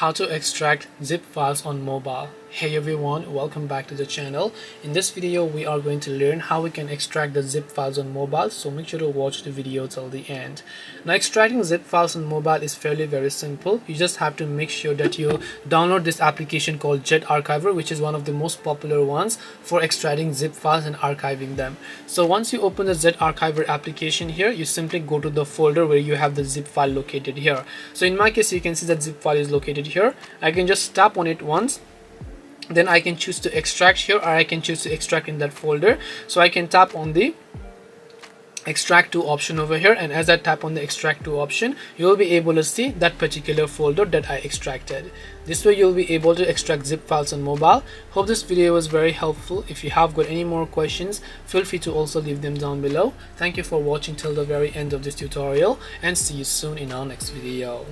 How to extract zip files on mobile. Hey everyone, welcome back to the channel. In this video we are going to learn how we can extract the zip files on mobile, so make sure to watch the video till the end. Now, extracting zip files on mobile is fairly very simple. You just have to make sure that you download this application called Jet Archiver, which is one of the most popular ones for extracting zip files and archiving them. So once you open the Jet Archiver application here, you simply go to the folder where you have the zip file located here. So in my case, you can see that zip file is located here. I can just tap on it once, then I can choose to extract here, or I can choose to extract in that folder. So I can tap on the extract to option over here, and as I tap on the extract to option, you will be able to see that particular folder that I extracted. This way you'll be able to extract zip files on mobile. Hope this video was very helpful. If you have got any more questions, feel free to also leave them down below. Thank you for watching till the very end of this tutorial, and see you soon in our next video.